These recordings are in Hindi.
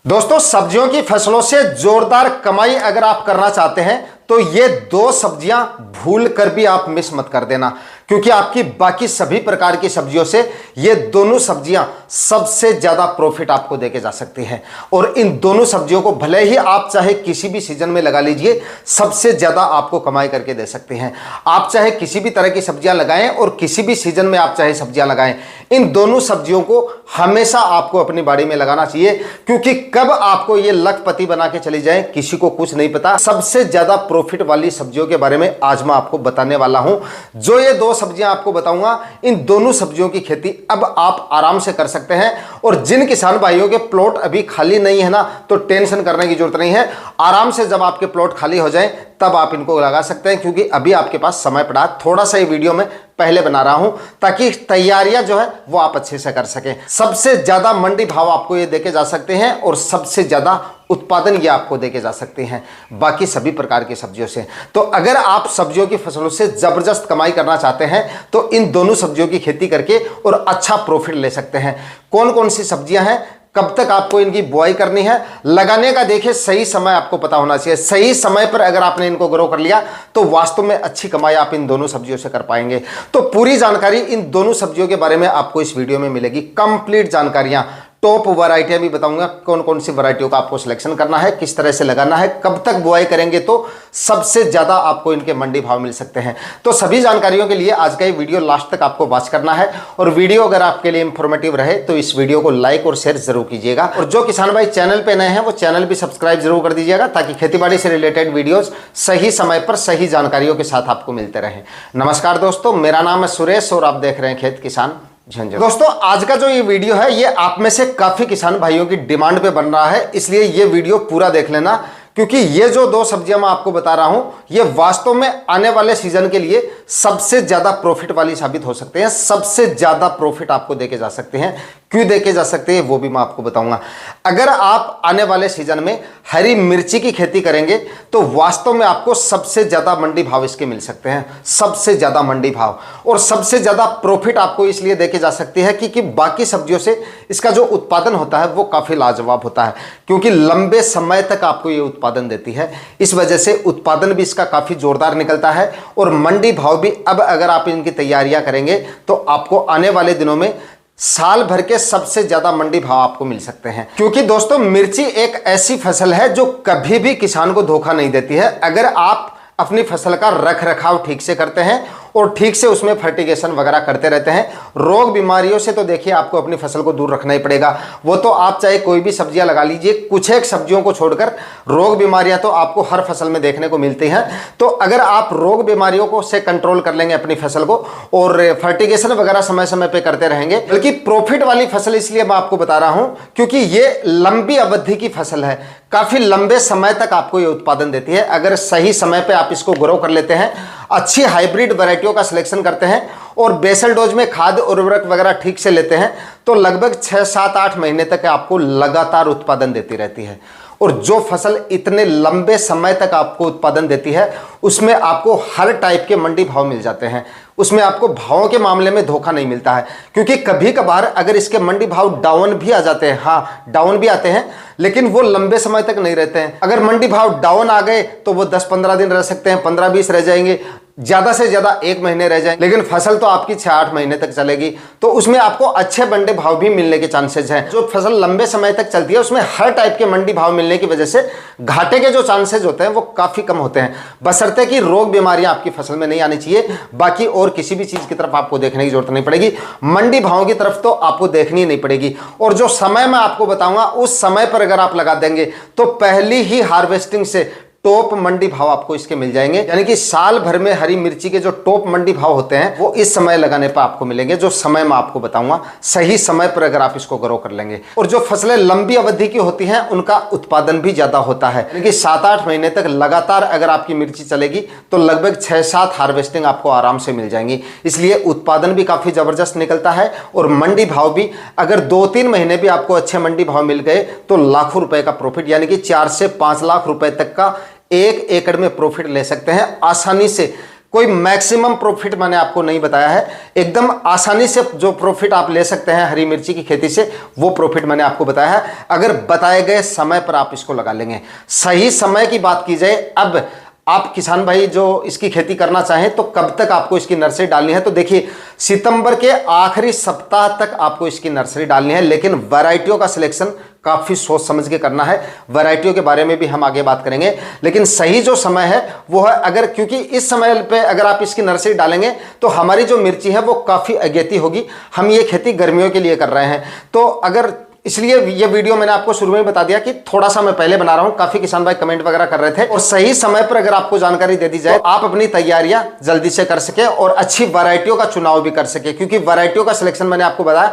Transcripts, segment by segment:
दोस्तों, सब्जियों की फसलों से जोरदार कमाई अगर आप करना चाहते हैं तो ये दो सब्जियां भूल कर भी आप मिस मत कर देना, क्योंकि आपकी बाकी सभी प्रकार की सब्जियों से ये दोनों सब्जियां सबसे ज्यादा प्रॉफिट आपको देके जा सकती हैं। और इन दोनों सब्जियों को भले ही आप चाहे किसी भी सीजन में लगा लीजिए, सबसे ज्यादा आपको कमाई करके दे सकते हैं। आप चाहे किसी भी तरह की सब्जियां लगाएं और किसी भी सीजन में आप चाहे सब्जियां लगाएं, इन दोनों सब्जियों को हमेशा आपको अपनी बाड़ी में लगाना चाहिए, क्योंकि कब आपको ये लखपति बना के चली जाए किसी को कुछ नहीं पता। सबसे ज्यादा प्रॉफिट वाली सब्जियों के बारे में आज मैं आपको बताने वाला हूं। जो ये दो सब्जियां आपको बताऊंगा, इन दोनों सब्जियों की खेती अब आप आराम से कर सकते हैं। और जिन किसान भाइयों के प्लॉट अभी खाली नहीं है ना, तो टेंशन करने की जरूरत नहीं है। आराम से जब आपके प्लॉट खाली हो जाए तब आप इनको लगा सकते हैं, क्योंकि अभी आपके पास समय पड़ा। थोड़ा सा ये वीडियो में पहले बना रहा हूं ताकि तैयारियां जो है वो आप अच्छे से कर सकें। सबसे ज्यादा मंडी भाव आपको ये देके जा सकते हैं और सबसे ज्यादा उत्पादन ये आपको देके जा सकते हैं बाकी सभी प्रकार की सब्जियों से। तो अगर आप सब्जियों की फसलों से जबरदस्त कमाई करना चाहते हैं तो इन दोनों सब्जियों की खेती करके और अच्छा प्रॉफिट ले सकते हैं। कौन कौन सी सब्जियां हैं, कब तक आपको इनकी बुआई करनी है, लगाने का देखिए सही समय आपको पता होना चाहिए। सही समय पर अगर आपने इनको ग्रो कर लिया तो वास्तव में अच्छी कमाई आप इन दोनों सब्जियों से कर पाएंगे। तो पूरी जानकारी इन दोनों सब्जियों के बारे में आपको इस वीडियो में मिलेगी। कंप्लीट जानकारियां, टॉप वैरायटियां भी बताऊंगा, कौन कौन सी वैरायटियों का आपको सिलेक्शन करना है, किस तरह से लगाना है, कब तक बुआई करेंगे तो सबसे ज्यादा आपको इनके मंडी भाव मिल सकते हैं। तो सभी जानकारियों के लिए आज का ये वीडियो लास्ट तक आपको वॉच करना है। और वीडियो अगर आपके लिए इंफॉर्मेटिव रहे तो इस वीडियो को लाइक और शेयर जरूर कीजिएगा। और जो किसान भाई चैनल पे नए हैं वो चैनल भी सब्सक्राइब जरूर कर दीजिएगा, ताकि खेतीबाड़ी से रिलेटेड वीडियोज सही समय पर सही जानकारियों के साथ आपको मिलते रहे। नमस्कार दोस्तों, मेरा नाम है सुरेश और आप देख रहे हैं खेत किसान झंझट। दोस्तों, आज का जो ये वीडियो है ये आप में से काफी किसान भाइयों की डिमांड पे बन रहा है, इसलिए ये वीडियो पूरा देख लेना, क्योंकि ये जो दो सब्जियां मैं आपको बता रहा हूं ये वास्तव में आने वाले सीजन के लिए सबसे ज्यादा प्रॉफिट वाली साबित हो सकते हैं। सबसे ज्यादा प्रॉफिट आपको देके जा सकते हैं। क्यों देके जा सकते हैं वो भी मैं आपको बताऊंगा। अगर आप आने वाले सीजन में हरी मिर्ची की खेती करेंगे तो वास्तव में आपको सबसे ज्यादा मंडी भाव इसके मिल सकते हैं, सबसे ज्यादा मंडी भाव। और सबसे ज्यादा प्रॉफिट आपको इसलिए देके जा सकती है क्योंकि बाकी सब्जियों से इसका जो उत्पादन होता है वो काफी लाजवाब होता है, क्योंकि लंबे समय तक आपको ये उत्पादन देती है। इस वजह से उत्पादन भी इसका काफी जोरदार निकलता है और मंडी भाव भी अब अगर आप इनकी तैयारियां करेंगे तो आपको आने वाले दिनों में साल भर के सबसे ज्यादा मंडी भाव आपको मिल सकते हैं। क्योंकि दोस्तों, मिर्ची एक ऐसी फसल है जो कभी भी किसान को धोखा नहीं देती है। अगर आप अपनी फसल का रख रखाव ठीक से करते हैं और ठीक से उसमें फर्टिगेशन वगैरह करते रहते हैं, रोग बीमारियों से तो देखिए आपको अपनी फसल को दूर रखना ही पड़ेगा। वो तो आप चाहे कोई भी सब्जियां लगा लीजिए, कुछ एक सब्जियों को छोड़कर रोग बीमारियां तो आपको हर फसल में देखने को मिलती हैं। तो अगर आप रोग बीमारियों को से कंट्रोल कर लेंगे अपनी फसल को और फर्टिगेशन वगैरह समय समय पर करते रहेंगे, बल्कि प्रॉफिट वाली फसल इसलिए मैं आपको बता रहा हूं क्योंकि ये लंबी अवधि की फसल है, काफी लंबे समय तक आपको ये उत्पादन देती है। अगर सही समय पे आप इसको ग्रो कर लेते हैं, अच्छी हाइब्रिड वैरायटियों का सिलेक्शन करते हैं और बेसल डोज में खाद उर्वरक वगैरह ठीक से लेते हैं तो लगभग 6, 7, 8 महीने तक आपको लगातार उत्पादन देती रहती है। और जो फसल इतने लंबे समय तक आपको उत्पादन देती है उसमें आपको हर टाइप के मंडी भाव मिल जाते हैं। उसमें आपको भावों के मामले में धोखा नहीं मिलता है, क्योंकि कभी कभार अगर इसके मंडी भाव डाउन भी आ जाते हैं, हाँ डाउन भी आते हैं, लेकिन वो लंबे समय तक नहीं रहते हैं। अगर मंडी भाव डाउन आ गए तो वो 10-15 दिन रह सकते हैं, 15-20 रह जाएंगे, ज्यादा से ज्यादा 1 महीने रह जाए, लेकिन फसल तो आपकी 6-8 महीने तक चलेगी। तो उसमें आपको अच्छे मंडी भाव भी मिलने के चांसेस हैं। जो फसल लंबे समय तक चलती है उसमें हर टाइप के मंडी भाव मिलने की वजह से घाटे के जो चांसेस होते हैं वो काफी कम होते हैं, बशर्ते कि रोग बीमारियां आपकी फसल में नहीं आनी चाहिए। बाकी और किसी भी चीज की तरफ आपको देखने की जरूरत नहीं पड़ेगी, मंडी भावों की तरफ तो आपको देखनी ही नहीं पड़ेगी। और जो समय मैं आपको बताऊंगा उस समय पर अगर आप लगा देंगे तो पहली ही हार्वेस्टिंग से टॉप मंडी भाव आपको इसके मिल जाएंगे। यानी कि साल भर में हरी मिर्ची के जो टॉप मंडी भाव होते हैं वो इस समय लगाने पर आपको मिलेंगे। जो समय मैं आपको बताऊंगा सही समय पर अगर आप इसको ग्रो कर लेंगे। और जो फसलें लंबी अवधि की होती हैं उनका उत्पादन भी ज्यादा होता है, यानी कि 7-8 महीने तक लगातार अगर आपकी मिर्ची चलेगी तो लगभग 6-7 हार्वेस्टिंग आपको आराम से मिल जाएंगी। इसलिए उत्पादन भी काफी जबरदस्त निकलता है और मंडी भाव भी अगर 2-3 महीने भी आपको अच्छे मंडी भाव मिल गए तो लाखों रुपए का प्रॉफिट, यानी कि 4 से 5 लाख रुपए तक का 1 एकड़ में प्रॉफिट ले सकते हैं आसानी से। कोई मैक्सिमम प्रॉफिट मैंने आपको नहीं बताया है। एकदम आसानी से जो प्रॉफिट आप ले सकते हैं हरी मिर्ची की खेती से, वो प्रॉफिट मैंने आपको बताया है। अगर बताए गए समय पर आप इसको लगा लेंगे। सही समय की बात की जाए, अब आप किसान भाई जो इसकी खेती करना चाहें तो कब तक आपको इसकी नर्सरी डालनी है, तो देखिए सितंबर के आखिरी सप्ताह तक आपको इसकी नर्सरी डालनी है। लेकिन वैरायटियों का सिलेक्शन काफ़ी सोच समझ के करना है। वैरायटियों के बारे में भी हम आगे बात करेंगे, लेकिन सही जो समय है वो है, अगर क्योंकि इस समय पे अगर आप इसकी नर्सरी डालेंगे तो हमारी जो मिर्ची है वो काफ़ी अगेती होगी। हम ये खेती गर्मियों के लिए कर रहे हैं, तो अगर इसलिए ये वीडियो मैंने आपको शुरू में बता दिया कि थोड़ा सा मैं पहले बना रहा हूं। काफी किसान भाई कमेंट वगैरह कर रहे थे, और सही समय पर अगर आपको जानकारी दे दी जाए तो आप अपनी तैयारियां जल्दी से कर सके और अच्छी वैरायटियों का चुनाव भी कर सके। क्योंकि वैरायटियों का सिलेक्शन मैंने आपको बताया,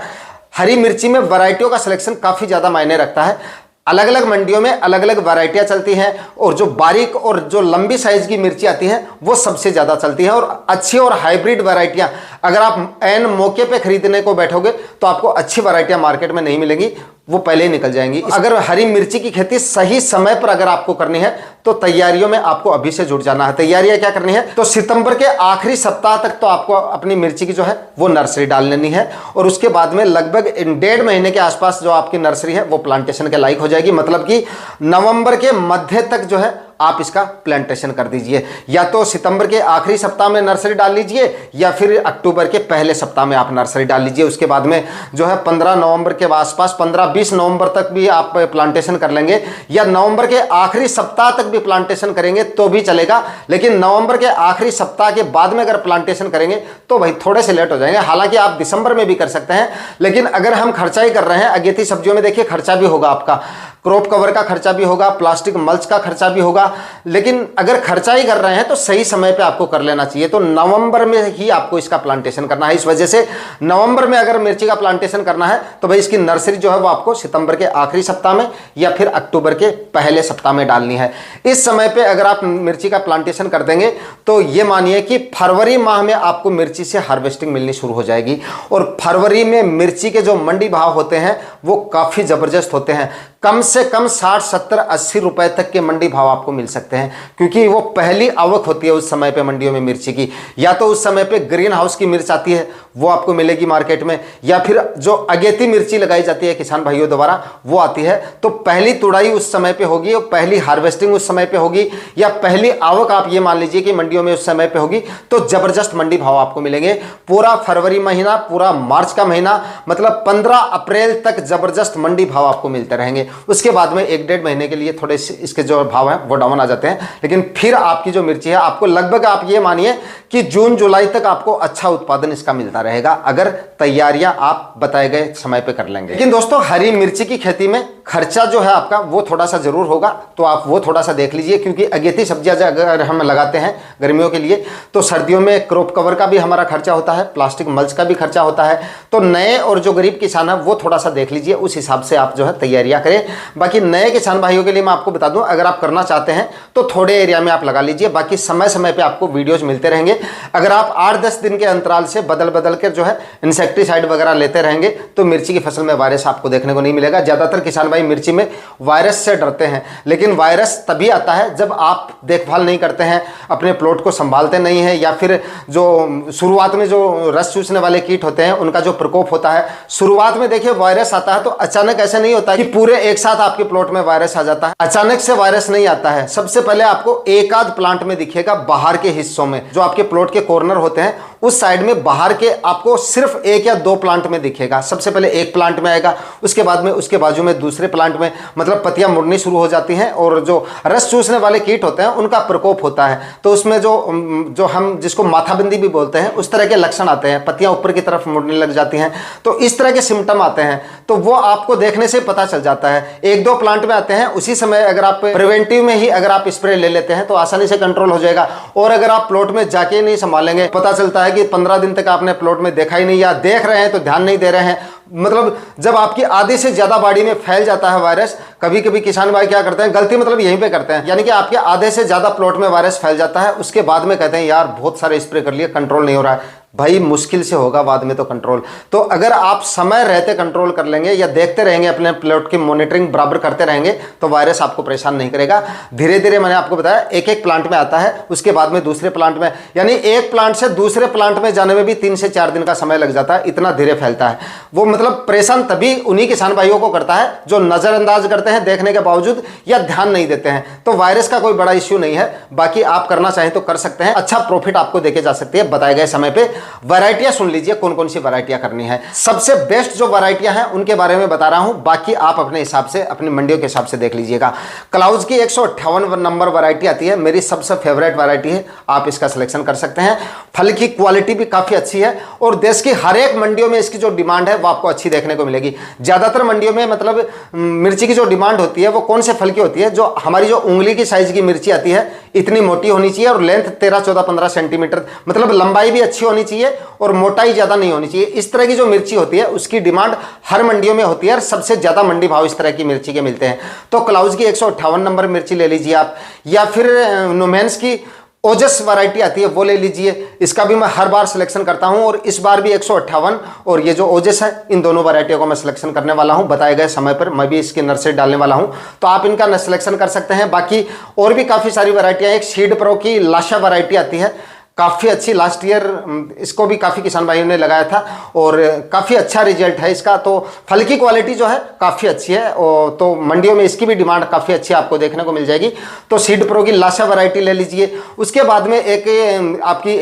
हरी मिर्ची में वैरायटियों का सिलेक्शन काफी ज्यादा मायने रखता है। अलग अलग मंडियों में अलग अलग वैरायटियां चलती हैं, और जो बारीक और जो लंबी साइज की मिर्ची आती हैं वो सबसे ज़्यादा चलती हैं। और अच्छी और हाइब्रिड वैरायटियां अगर आप एन मौके पे खरीदने को बैठोगे तो आपको अच्छी वैरायटियां मार्केट में नहीं मिलेंगी, वो पहले ही निकल जाएंगी। अगर हरी मिर्ची की खेती सही समय पर अगर आपको करनी है तो तैयारियों में आपको अभी से जुट जाना है। तैयारियां क्या करनी है, तो सितंबर के आखिरी सप्ताह तक तो आपको अपनी मिर्ची की जो है वो नर्सरी डाल लेनी है, और उसके बाद में लगभग 1.5 महीने के आसपास जो आपकी नर्सरी है वो प्लांटेशन के लायक हो जाएगी। मतलब कि नवंबर के मध्य तक जो है आप इसका प्लांटेशन कर दीजिए। या तो सितंबर के आखिरी सप्ताह में नर्सरी डाल लीजिए, या फिर अक्टूबर के पहले सप्ताह में आप नर्सरी डाल लीजिए। उसके बाद में जो है 15 नवंबर के आसपास 15-20 नवंबर तक भी आप प्लांटेशन कर लेंगे, या नवंबर के आखिरी सप्ताह तक भी प्लांटेशन करेंगे तो भी चलेगा। लेकिन नवंबर के आखिरी सप्ताह के बाद में अगर प्लांटेशन करेंगे तो भाई थोड़े से लेट हो जाएंगे। हालांकि आप दिसंबर में भी कर सकते हैं, लेकिन अगर हम खर्चा ही कर रहे हैं, अगेती सब्जियों में देखिए खर्चा भी होगा, आपका क्रॉप कवर का खर्चा भी होगा, प्लास्टिक मल्च का खर्चा भी होगा। लेकिन अगर खर्चा ही कर रहे हैं तो सही समय पे आपको कर लेना चाहिए। तो नवंबर में ही आपको इसका प्लांटेशन करना है। इस वजह से नवंबर में अगर मिर्ची का प्लांटेशन करना है तो भाई इसकी नर्सरी जो है वो आपको सितंबर के आखिरी सप्ताह में या फिर अक्टूबर के पहले सप्ताह में डालनी है। इस समय पे अगर आप मिर्ची का प्लांटेशन कर देंगे तो ये मानिए कि फरवरी माह में आपको मिर्ची से हार्वेस्टिंग मिलनी शुरू हो जाएगी। और फरवरी में मिर्ची के जो मंडी भाव होते हैं वो काफ़ी ज़बरदस्त होते हैं। कम से कम 60, 70, 80 रुपए तक के मंडी भाव आपको मिल सकते हैं, क्योंकि वो पहली आवक होती है उस समय पे मंडियों में मिर्ची की। या तो उस समय पे ग्रीन हाउस की मिर्च आती है वो आपको मिलेगी मार्केट में, या फिर जो अगेती मिर्ची लगाई जाती है किसान भाइयों द्वारा वो आती है। तो पहली तुड़ाई उस समय पे होगी, और पहली हार्वेस्टिंग उस समय पे होगी, या पहली आवक आप ये मान लीजिए कि मंडियों में उस समय पे होगी। तो जबरदस्त मंडी भाव आपको मिलेंगे। पूरा फरवरी महीना, पूरा मार्च का महीना, मतलब 15 अप्रैल तक जबरदस्त मंडी भाव आपको मिलते रहेंगे। उसके बाद में 1-1.5 महीने के लिए थोड़े इसके जो भाव हैं वो डाउन आ जाते हैं, लेकिन फिर आपकी जो मिर्ची है आपको लगभग आप ये मानिए कि जून जुलाई तक आपको अच्छा उत्पादन इसका मिलता रहेगा, अगर तैयारियां आप बताए गए समय पे कर लेंगे। लेकिन दोस्तों हरी मिर्ची की खेती में खर्चा जो है आपका वो थोड़ा सा जरूर होगा, तो आप वो थोड़ा सा देख लीजिए। क्योंकि अगेती सब्जियां अगर हम लगाते हैं गर्मियों के लिए तो सर्दियों में क्रॉप कवर का भी हमारा खर्चा होता है, प्लास्टिक मल्च का भी खर्चा होता है। तो नए और जो गरीब किसान है वो थोड़ा सा देख लीजिए, उस हिसाब से आप जो है तैयारियां करें। बाकी नए किसान भाइयों के लिए मैं आपको बता दूं, अगर आप करना चाहते हैं तो थोड़े एरिया में आप लगा लीजिए। बाकी समय समय पे आपको वीडियोज मिलते रहेंगे। अगर आप 8-10 दिन के अंतराल से बदल बदल कर जो है इंसेक्टिसाइड वगैरह लेते रहेंगे तो मिर्ची की फसल में वायरस आपको देखने को नहीं मिलेगा। ज्यादातर किसान भाई मिर्ची में वायरस से डरते हैं, लेकिन वायरस तभी आता है जब आप देखभाल नहीं करते हैं, अपने प्लॉट को संभालते नहीं है, या फिर जो शुरुआत में जो रस चूसने वाले कीट होते हैं उनका जो प्रकोप होता है। शुरुआत में देखिए वायरस आता है तो अचानक ऐसा नहीं होता कि पूरे एक साथ आपके प्लॉट में वायरस आ जाता है। अचानक से वायरस नहीं आता है। सबसे पहले आपको एक आध प्लांट में दिखेगा, बाहर के हिस्सों में जो आपके प्लॉट के कॉर्नर होते हैं उस साइड में बाहर के आपको सिर्फ 1 या 2 प्लांट में दिखेगा। सबसे पहले एक प्लांट में आएगा, उसके बाद में उसके बाजू में दूसरे प्लांट में, मतलब पत्तियां मुड़नी शुरू हो जाती हैं और जो रस चूसने वाले कीट होते हैं उनका प्रकोप होता है। तो उसमें जो हम जिसको माथाबंदी भी बोलते हैं उस तरह के लक्षण आते हैं, पत्तियां ऊपर की तरफ मुड़ने लग जाती हैं। तो इस तरह के सिम्टम आते हैं, तो वो आपको देखने से पता चल जाता है। 1-2 प्लांट में आते हैं, उसी समय अगर आप प्रिवेंटिव में ही अगर आप स्प्रे ले लेते हैं तो आसानी से कंट्रोल हो जाएगा। और अगर आप प्लॉट में जाके नहीं संभालेंगे, पता चलता है कि 15 दिन तक आपने प्लॉट में देखा ही नहीं, या देख रहे हैं तो ध्यान नहीं दे रहे हैं। मतलब जब आपकी आधे से ज्यादा बाड़ी में फैल जाता है वायरस, कभी कभी किसान भाई क्या करते हैं, गलती मतलब यहीं पे करते हैं, यानी कि आपके आधे से ज्यादा प्लॉट में वायरस फैल जाता है, उसके बाद में कहते हैं यार बहुत सारे स्प्रे कर लिए कंट्रोल नहीं हो रहा है। भाई मुश्किल से होगा बाद में तो कंट्रोल। तो अगर आप समय रहते कंट्रोल कर लेंगे या देखते रहेंगे, अपने प्लॉट की मॉनिटरिंग बराबर करते रहेंगे, तो वायरस आपको परेशान नहीं करेगा। धीरे धीरे मैंने आपको बताया एक एक प्लांट में आता है, उसके बाद में दूसरे प्लांट में, यानी एक प्लांट से दूसरे प्लांट में जाने में भी 3 से 4 दिन का समय लग जाता है, इतना धीरे फैलता है वो। मतलब परेशान तभी उन्हीं किसान भाइयों को करता है जो नजरअंदाज करते हैं देखने के बावजूद या ध्यान नहीं देते हैं। तो वायरस का कोई बड़ा इश्यू नहीं है, बाकी आप करना चाहें तो कर सकते हैं, अच्छा प्रॉफिट आपको देके जा सकती है बताए गए समय पे। वैरायटियां सुन लीजिए कौन कौन सी वैरायटियां करनी है। सबसे बेस्ट जो वैरायटियां हैं उनके बारे में बता रहा हूं, बाकी आप अपने हिसाब से अपनी मंडियों के हिसाब से देख लीजिएगा। क्लाउज की 158 नंबर वैरायटी आती है, मेरी सबसे फेवरेट वैरायटी है, आप इसका सिलेक्शन कर सकते हैं। फल की क्वालिटी भी काफी अच्छी है और देश की हर एक मंडियों में इसकी जो डिमांड है वो आपको अच्छी देखने को मिलेगी। ज्यादातर मंडियों में मतलब मिर्ची की जो डिमांड होती है वो कौन से फल की होती है, जो हमारी जो उंगली की साइज की मिर्ची आती है इतनी मोटी होनी चाहिए और लेंथ 13, 14, 15 सेंटीमीटर, मतलब लंबाई भी अच्छी होनी चाहिए और मोटाई ज्यादा नहीं होनी चाहिए। इस तरह की जो मिर्ची होती है उसकी डिमांड हर मंडियों में होती है और सबसे ज्यादा मंडी भाव इस तरह की मिर्ची के मिलते हैं। तो क्लाउज की 158 नंबर मिर्ची ले लीजिए आप, या फिर नुमेंस की ओजस वैरायटी आती है वो ले लीजिए। इसका भी मैं हर बार सिलेक्शन करता हूं और इस बार भी 158 और ये जो ओजस है इन दोनों वैरायटियों को मैं सिलेक्शन करने वाला हूं बताए गए समय पर। मैं भी इसकी नर्सरी डालने वाला हूं, तो आप इनका सिलेक्शन कर सकते हैं। बाकी और भी काफ़ी सारी वैरायटियाँ, एक सीड प्रो की लाशा वैरायटी आती है, काफ़ी अच्छी, लास्ट ईयर इसको भी काफ़ी किसान भाइयों ने लगाया था और काफ़ी अच्छा रिजल्ट है इसका। तो फल की क्वालिटी जो है काफ़ी अच्छी है और तो मंडियों में इसकी भी डिमांड काफ़ी अच्छी आपको देखने को मिल जाएगी। तो सीड प्रो की लाशा वैरायटी ले लीजिए। उसके बाद में एक आपकी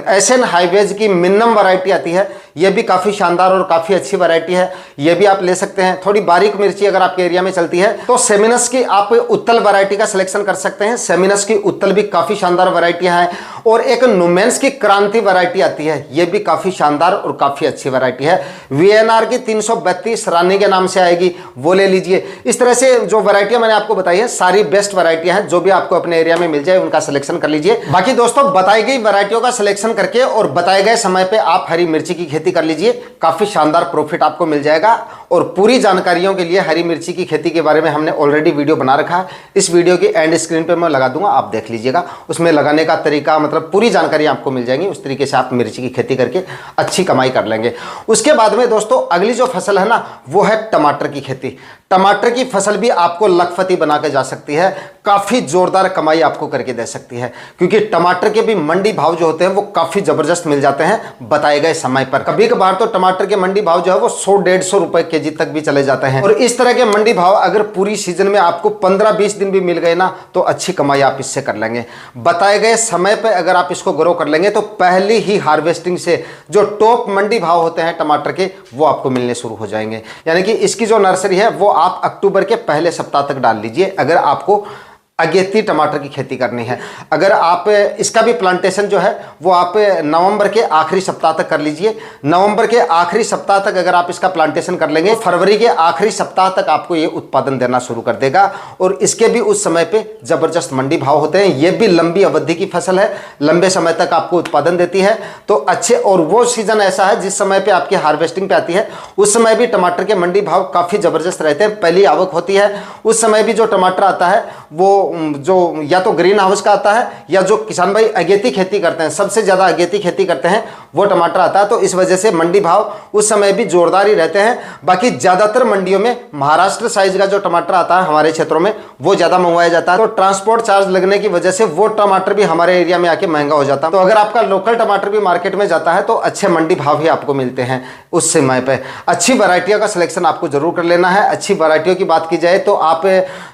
एसएन हाईवेज की मिन्नम वैरायटी आती है, ये भी काफ़ी शानदार और काफ़ी अच्छी वैरायटी है, ये भी आप ले सकते हैं। थोड़ी बारीक मिर्ची अगर आपके एरिया में चलती है तो सेमिनस की आप उत्तल वैरायटी का सिलेक्शन कर सकते हैं। सेमिनस की उत्तल भी काफ़ी शानदार वैरायटियाँ हैं। और एक नुमेंस की क्रांति वैरायटी आती है, ये भी काफी शानदार और काफी अच्छी वैरायटी है। वीएनआर की 332 रानी के नाम से आएगी, वो ले लीजिए। इस तरह से जो वैरायटियां मैंने आपको बताई है सारी बेस्ट वैरायटियां हैं, जो भी आपको अपने एरिया में मिल जाए उनका सिलेक्शन कर लीजिए। बाकी दोस्तों बताई गई वैरायटियों का सिलेक्शन करके और बताए गए समय पे आप हरी मिर्ची की खेती कर लीजिए, काफी शानदार प्रॉफिट आपको मिल जाएगा। और पूरी जानकारियों के लिए हरी मिर्ची की खेती के बारे में हमने ऑलरेडी वीडियो बना रखा है, इस वीडियो की एंड स्क्रीन पे मैं लगा दूंगा, आप देख लीजिएगा। उसमें लगाने का तरीका मतलब पूरी जानकारी आपको मिल जाएगी, उस तरीके से आप मिर्ची की खेती करके अच्छी कमाई कर लेंगे। उसके बाद में दोस्तों अगली जो फसल है ना वो है टमाटर की खेती। टमाटर की फसल भी आपको लखपति बना के जा सकती है, काफी जोरदार कमाई आपको करके दे सकती है, क्योंकि टमाटर के भी मंडी भाव जो होते हैं वो काफी जबरदस्त मिल जाते हैं बताए गए समय पर। कभी कभार तो टमाटर के मंडी भाव जो है वो 100-150 रुपए केजी तक भी चले जाते हैं। और इस तरह के मंडी भाव अगर पूरी सीजन में आपको 15-20 दिन भी मिल गए ना तो अच्छी कमाई आप इससे कर लेंगे। बताए गए समय पर अगर आप इसको ग्रो कर लेंगे तो पहली ही हार्वेस्टिंग से जो टॉप मंडी भाव होते हैं टमाटर के वो आपको मिलने शुरू हो जाएंगे। यानी कि इसकी जो नर्सरी है वो आप अक्टूबर के पहले सप्ताह तक डाल लीजिए अगर आपको अगेती टमाटर की खेती करनी है। अगर आप इसका भी प्लांटेशन जो है वो आप नवंबर के आखिरी सप्ताह तक कर लीजिए। नवंबर के आखिरी सप्ताह तक अगर आप इसका प्लांटेशन कर लेंगे फरवरी के आखिरी सप्ताह तक आपको ये उत्पादन देना शुरू कर देगा और इसके भी उस समय पे जबरदस्त मंडी भाव होते हैं। ये भी लंबी अवधि की फसल है, लंबे समय तक आपको उत्पादन देती है तो अच्छे। और वो सीजन ऐसा है जिस समय पे आपकी हार्वेस्टिंग पे आती है उस समय भी टमाटर के मंडी भाव काफी जबरदस्त रहते हैं, पहली आवक होती है। उस समय भी जो टमाटर आता है वो जो या तो ग्रीन हाउस का आता है या जो किसान भाई अगेती खेती करते हैं, सबसे ज्यादा अगेती खेती करते हैं वो टमाटर आता है। तो इस वजह से मंडी भाव उस समय भी जोरदार ही रहते हैं। बाकी ज्यादातर मंडियों में महाराष्ट्र साइज का जो टमाटर आता है हमारे क्षेत्रों में वो ज्यादा मंगवाया जाता है, तो ट्रांसपोर्ट चार्ज लगने की वजह से वो टमाटर भी हमारे एरिया में आके महंगा हो जाता है। तो अगर आपका लोकल टमाटर भी मार्केट में जाता है तो अच्छे मंडी भाव ही आपको मिलते हैं उस समय पे। अच्छी वैरायटियों का सिलेक्शन आपको जरूर कर लेना है। अच्छी वैरायटियों की बात की जाए तो आप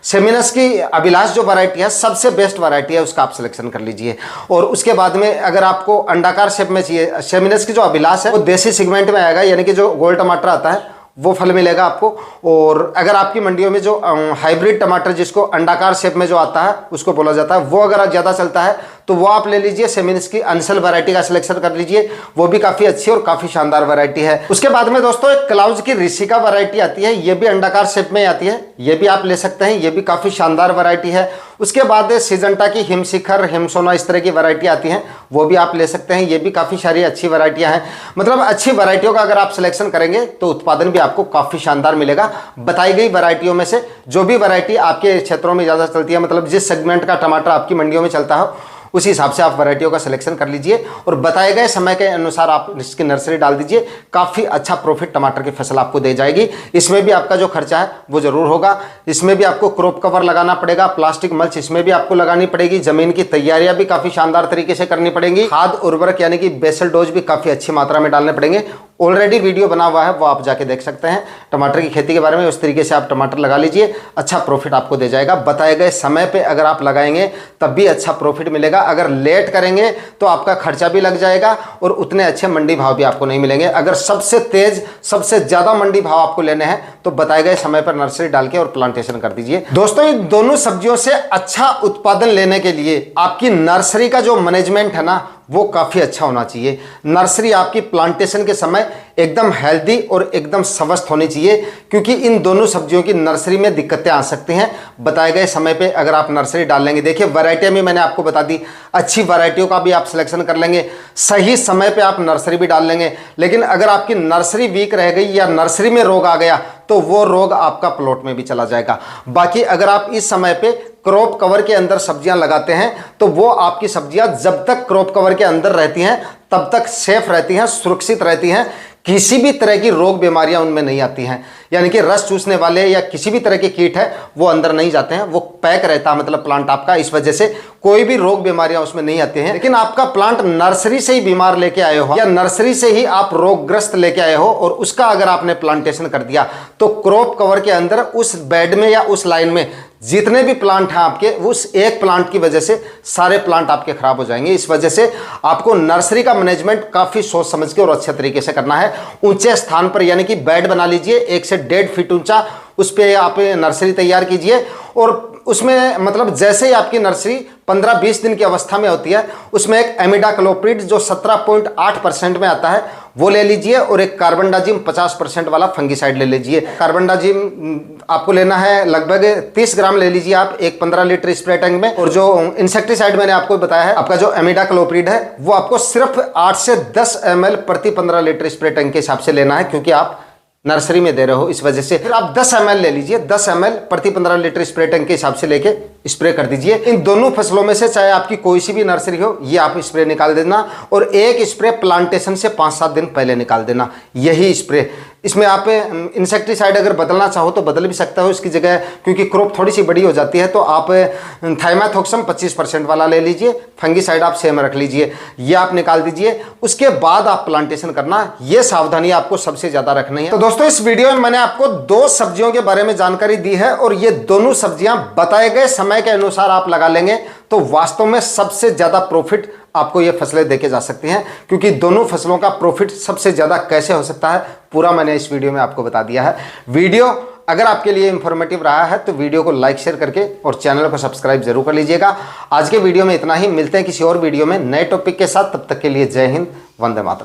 सेमिनस की अभिलाष जो वैरायटी है सबसे बेस्ट वैरायटी है, उसका आप सिलेक्शन कर लीजिए। और उसके बाद में अगर आपको अंडाकार शेप में चाहिए, सेमिनस की जो अभिलाष है वो देसी सेगमेंट में आएगा, यानी कि जो गोल टमाटर आता है वो फल मिलेगा आपको। और अगर आपकी मंडियों में जो हाइब्रिड टमाटर जिसको अंडाकार शेप में जो आता है उसको बोला जाता है वो अगर ज़्यादा चलता है तो वो आप ले लीजिए, सेमिनस की अंसल वैरायटी का सिलेक्शन कर लीजिए, वो भी काफ़ी अच्छी और काफ़ी शानदार वैरायटी है। उसके बाद में दोस्तों एक क्लाउज की ऋषिका वैरायटी आती है, ये भी अंडाकार शेप में आती है, ये भी आप ले सकते हैं, ये भी काफ़ी शानदार वैरायटी है। उसके बाद सिजंटा की हिमशिखर, हिमसोना, इस तरह की वैरायटी आती हैं, वो भी आप ले सकते हैं, ये भी काफ़ी सारी अच्छी वैरायटियाँ हैं। मतलब अच्छी वैरायटियों का अगर आप सिलेक्शन करेंगे तो उत्पादन भी आपको काफ़ी शानदार मिलेगा। बताई गई वैरायटियों में से जो भी वैरायटी आपके क्षेत्रों में ज़्यादा चलती है, मतलब जिस सेगमेंट का टमाटर आपकी मंडियों में चलता है उसी हिसाब से आप वैरायटियों का सिलेक्शन कर लीजिए और बताए गए समय के अनुसार आप इसकी नर्सरी डाल दीजिए। काफ़ी अच्छा प्रॉफिट टमाटर की फसल आपको दे जाएगी। इसमें भी आपका जो खर्चा है वो जरूर होगा। इसमें भी आपको क्रॉप कवर लगाना पड़ेगा, प्लास्टिक मल्च इसमें भी आपको लगानी पड़ेगी, जमीन की तैयारियां भी काफ़ी शानदार तरीके से करनी पड़ेंगी, खाद उर्वरक यानी कि बेसल डोज भी काफ़ी अच्छी मात्रा में डालने पड़ेंगे। ऑलरेडी वीडियो बना हुआ है, वो आप जाके देख सकते हैं टमाटर की खेती के बारे में। उस तरीके से आप टमाटर लगा लीजिए, अच्छा प्रॉफिट आपको दे जाएगा। बताए गए समय पे अगर आप लगाएंगे तब भी अच्छा प्रॉफिट मिलेगा। अगर लेट करेंगे तो आपका खर्चा भी लग जाएगा और उतने अच्छे मंडी भाव भी आपको नहीं मिलेंगे। अगर सबसे तेज सबसे ज़्यादा मंडी भाव आपको लेने हैं तो बताए गए समय पर नर्सरी डाल के और प्लांटेशन कर दीजिए। दोस्तों, इन दोनों सब्जियों से अच्छा उत्पादन लेने के लिए आपकी नर्सरी का जो मैनेजमेंट है ना वो काफ़ी अच्छा होना चाहिए। नर्सरी आपकी प्लांटेशन के समय एकदम हेल्दी और एकदम स्वस्थ होनी चाहिए, क्योंकि इन दोनों सब्जियों की नर्सरी में दिक्कतें आ सकती हैं बताए गए समय पे अगर आप नर्सरी डाल लेंगे। देखिए, वैरायटियाँ भी मैंने आपको बता दी, अच्छी वैरायटियों का भी आप सिलेक्शन कर लेंगे, सही समय पे आप नर्सरी भी डाल लेंगे। लेकिन अगर आपकी नर्सरी वीक रह गई या नर्सरी में रोग आ गया तो वो रोग आपका प्लॉट में भी चला जाएगा। बाकी अगर आप इस समय पे क्रॉप कवर के अंदर सब्जियां लगाते हैं तो वो आपकी सब्जियां जब तक क्रॉप कवर के अंदर रहती हैं तब तक सेफ रहती हैं, सुरक्षित रहती हैं, किसी भी तरह की रोग बीमारियां उनमें नहीं आती हैं। यानी कि रस चूसने वाले या किसी भी तरह के कीट है वो अंदर नहीं जाते हैं, वो पैक रहता है मतलब प्लांट आपका, इस वजह से कोई भी रोग बीमारियां उसमें नहीं आती हैं। लेकिन आपका प्लांट नर्सरी से ही बीमार लेके आए हो या नर्सरी से ही आप रोगग्रस्त लेके आए हो और उसका अगर आपने प्लांटेशन कर दिया तो क्रॉप कवर के अंदर उस बेड में या उस लाइन में जितने भी प्लांट हैं आपके, उस एक प्लांट की वजह से सारे प्लांट आपके खराब हो जाएंगे। इस वजह से आपको नर्सरी का मैनेजमेंट काफी सोच समझ के और अच्छे तरीके से करना है। ऊंचे स्थान पर यानी कि बेड बना लीजिए 1 से 1.5 फीट ऊंचा, उस पर आप नर्सरी तैयार कीजिए और उसमें मतलब जैसे ही आपकी नर्सरी 15-20 दिन की अवस्था में होती है उसमें एक एमिडाक्लोप्रिड जो 17.8% में आता है वो ले लीजिए और एक कार्बनडाजिम 50% वाला फंगिसाइड ले लीजिए। कार्बनडाजिम आपको लेना है लगभग 30 ग्राम ले लीजिए आप एक 15 लीटर स्प्रे टैंक में। और जो इंसेक्टिसाइड मैंने आपको बताया है आपका जो एमिडाक्लोप्रिड है वो आपको सिर्फ 8 से 10 ml प्रति 15 लीटर स्प्रे टैंक के हिसाब से लेना है, क्योंकि आप नर्सरी में दे रहे हो इस वजह से। फिर आप 10 ml ले लीजिए, 10 ml प्रति 15 लीटर स्प्रे टैंक के हिसाब से लेके स्प्रे कर दीजिए। इन दोनों फसलों में से चाहे आपकी कोई सी भी नर्सरी हो ये आप स्प्रे निकाल देना और एक स्प्रे प्लांटेशन से 5-7 दिन पहले निकाल देना, यही स्प्रे। इसमें आप इंसेक्टिसाइड अगर बदलना चाहो तो बदल भी सकते हो इसकी जगह, क्योंकि क्रॉप थोड़ी सी बड़ी हो जाती है तो आप थाइमेथॉक्सम 25% वाला ले लीजिए, फंगिसाइड आप सेम रख लीजिए, ये आप निकाल दीजिए। उसके बाद आप प्लांटेशन करना, ये सावधानी आपको सबसे ज्यादा रखनी है। तो दोस्तों, इस वीडियो में मैंने आपको 2 सब्जियों के बारे में जानकारी दी है और ये दोनों सब्जियां बताए गए समय के अनुसार आप लगा लेंगे तो वास्तव में सबसे ज्यादा प्रॉफिट आपको ये फसलें देके जा सकती हैं। क्योंकि दोनों फसलों का प्रॉफिट सबसे ज्यादा कैसे हो सकता है पूरा मैंने इस वीडियो में आपको बता दिया है। वीडियो अगर आपके लिए इंफॉर्मेटिव रहा है तो वीडियो को लाइक शेयर करके और चैनल को सब्सक्राइब जरूर कर लीजिएगा। आज के वीडियो में इतना ही, मिलते हैं किसी और वीडियो में नए टॉपिक के साथ। तब तक के लिए जय हिंद, वंदे मातरम।